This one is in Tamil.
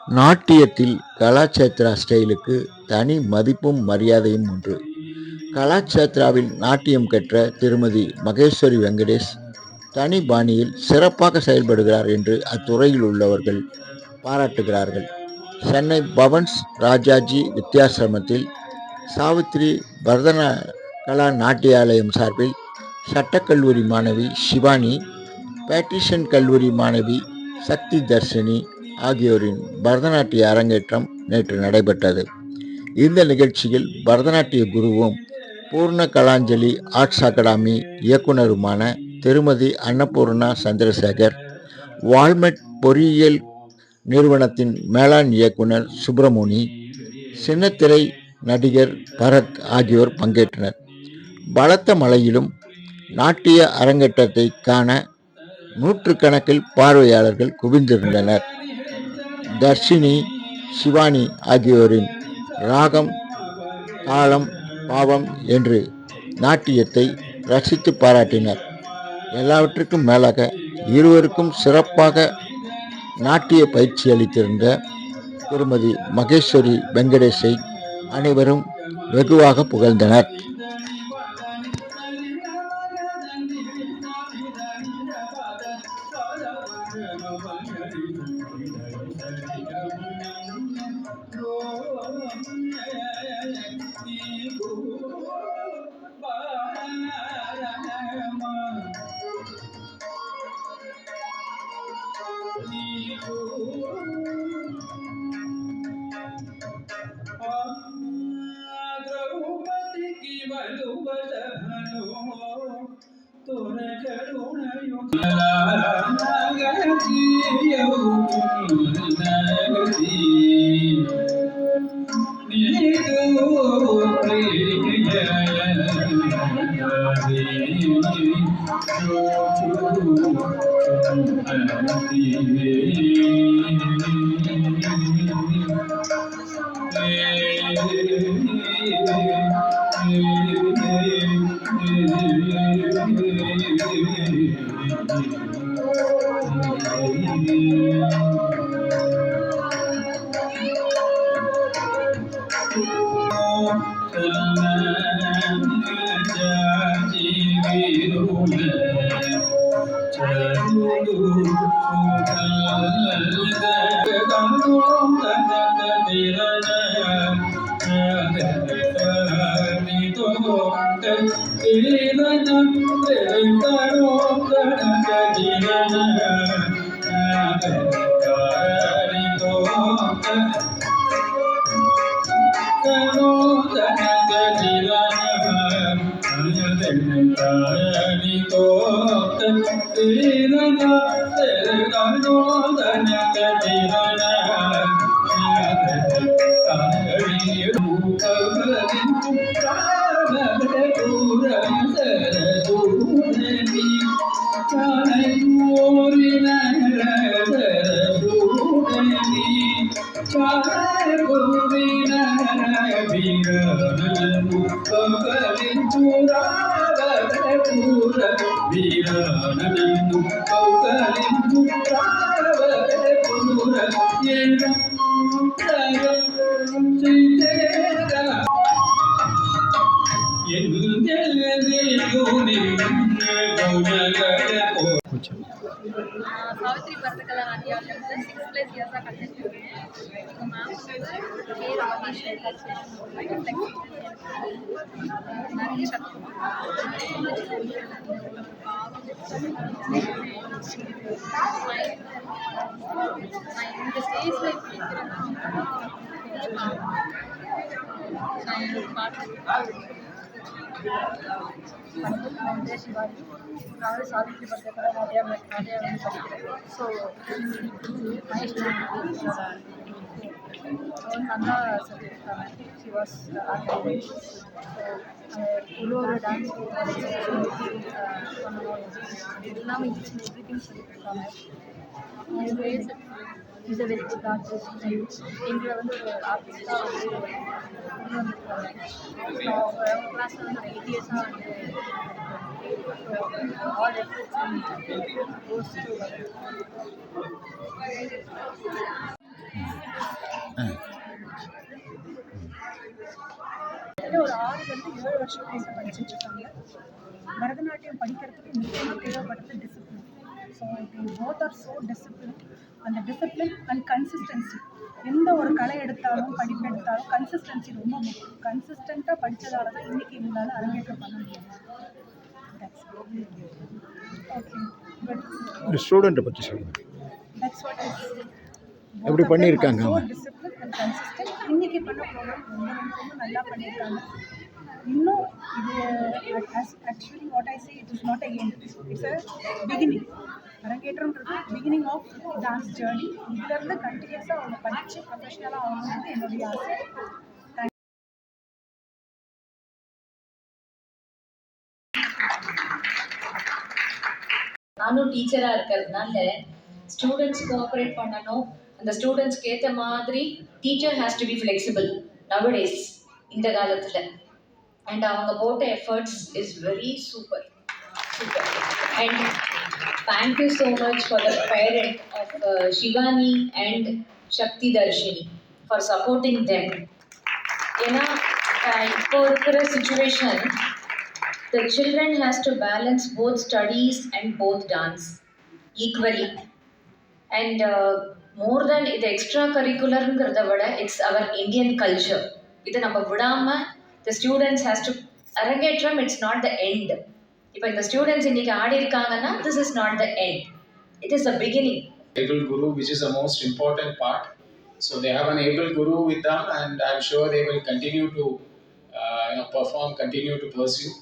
நாட்டியத்தில் கலாச்சேத்ரா ஸ்டைலுக்கு தனி மதிப்பும் மரியாதையும் உண்டு. கலாச்சேத்ராவில் நாட்டியம் கற்ற திருமதி மகேஸ்வரி வெங்கடேஷ் தனி பாணியில் சிறப்பாக செயல்படுகிறார் என்று அத்துறையில் உள்ளவர்கள் பாராட்டுகிறார்கள். சென்னை பவன்ஸ் ராஜாஜி வித்யாசிரமத்தில் சாவித்ரி பரதன கலா நாட்டியாலயம் சார்பில் சட்டக்கல்லூரி மாணவி சிவானி, பேட்ரிஷன் கல்லூரி மாணவி சக்தி தர்ஷினி ஆகியோரின் பரதநாட்டிய அரங்கேற்றம் நேற்று நடைபெற்றது. இந்த நிகழ்ச்சியில் பரதநாட்டிய குருவும் பூர்ண கலாஞ்சலி ஆர்ட்ஸ் அகாடமி இயக்குனருமான திருமதி அன்னபூர்ணா சந்திரசேகர், வால்மெட் பொறியியல் நிறுவனத்தின் மேலாண் இயக்குனர் சுப்பிரமணி, சின்னத்திரை நடிகர் பரத் ஆகியோர் பங்கேற்றனர். பலத்த மழையிலும் நாட்டிய அரங்கேற்றத்தை காண நூற்றுக்கணக்கில் பார்வையாளர்கள் குவிந்திருந்தனர். தர்ஷினி, சிவானி ஆகியோரின் ராகம், தாளம், பாவம் என்று நாட்டியத்தை ரசித்து பாராட்டினர். எல்லாவற்றுக்கும் மேலாக இருவருக்கும் சிறப்பாக நாட்டிய பயிற்சி அளித்திருந்த திருமதி மகேஸ்வரி வெங்கடேஷை அனைவரும் வெகுவாக புகழ்ந்தனர். சாவித்ரி பரதகலா நாட்டியாலயம் 6+ இயர்ஸாக கற்றுட்டு இருக்கேன். எங்கள் மேம் கே ராஜேஸ்வரி நிறைய இந்த ஸ்டேஜில் சிவாஜி நான் சாவித்ரி பரதகலா நாட்டியம் படிக்கிறேன். ஸோ மகேஷ் நல்லா சொல்லியிருக்காங்க. ஷி வாஸ் இவ்வளோ ஒரு டான்ஸ் பண்ணணும் எல்லாமே எவ்ரிதிங் சொல்லியிருக்காங்க. Is a very good artist. எங்களை வந்து ஒரு ஆர்டிஸ்டாக வந்து கொண்டு வந்திருக்காங்க. ஸோ அவங்க கிளாஸில் வந்து 8 இயர்ஸாக வந்து all efforts goes to ஒரு 6 வருஷம் படிச்சுட்டு இருக்காங்க. பரதநாட்டியம் படிக்கிறதுக்கு முக்கியமாக தேவைப்படுறது discipline. So both are so discipline. அந்த டிசிப்ளின் அண்ட் கன்சிஸ்டன்சி, எந்த ஒரு கலை எடுத்தாலும் படிப்பு எடுத்தாலும் கன்சிஸ்டன்சி ரொம்ப முக்கியம். கன்சிஸ்டண்ட்டாக படித்ததால தான் இன்றைக்கி இவங்களால அரங்கேற்றம் பண்ண முடியும். Okay, good. ஒரு ஸ்டூடெண்ட்டை பற்றி சொல்லுங்கள். தட்ஸ் வாட் இஸ் எப்படி பண்ணியிருக்காங்க டிசிப்ளின் அண்ட் கன்சிஸ்டன்ட். இன்னைக்கு பண்ண ப்ரோக்ராம் ரொம்ப ரொம்ப ரொம்ப நல்லா பண்ணியிருக்காங்க. இன்னும் இது actually what I say, it is not a end, it's a beginning. அரங்கேற்றம்ன்றது பிகினிங் ஆஃப் டான்ஸ் ஜேர்னி. இதுலேருந்து கண்டினியூஸாக அவங்க படித்து ப்ரொஃபஷனலாக ஆகணுன்றது என்னுடைய ஆசை. நானும் டீச்சராக இருக்கிறதுனால ஸ்டூடெண்ட்ஸ் கோஆப்ரேட் பண்ணணும். அந்த ஸ்டூடெண்ட்ஸ்க்கு ஏற்ற மாதிரி teacher has to be flexible nowadays இந்த காலத்தில். அண்ட் அவங்க போட்ட efforts is very super super. And thank you so much for the parent of Shivani and Shakthi Dharshini for supporting them. ஏன்னா இப்போ இருக்கிற situation, the children has to balance both studies and both dance equally. And more than இது எக்ஸ்ட்ரா கரிக்குலருங்கிறத விட இட்ஸ் அவர் இந்தியன் கல்ச்சர். இதை நம்ம விடாமல் the students has to அரங்கேற்றம், இட்ஸ் நாட் த எண்ட். இப்போ இந்த ஸ்டூடெண்ட்ஸ் இன்னைக்கு ஆடி இருக்காங்கன்னா this is not the end, it is the beginning. Able guru, which is the most important part. So they have an able guru with them, and I'm sure they will continue to perform, continue to pursue.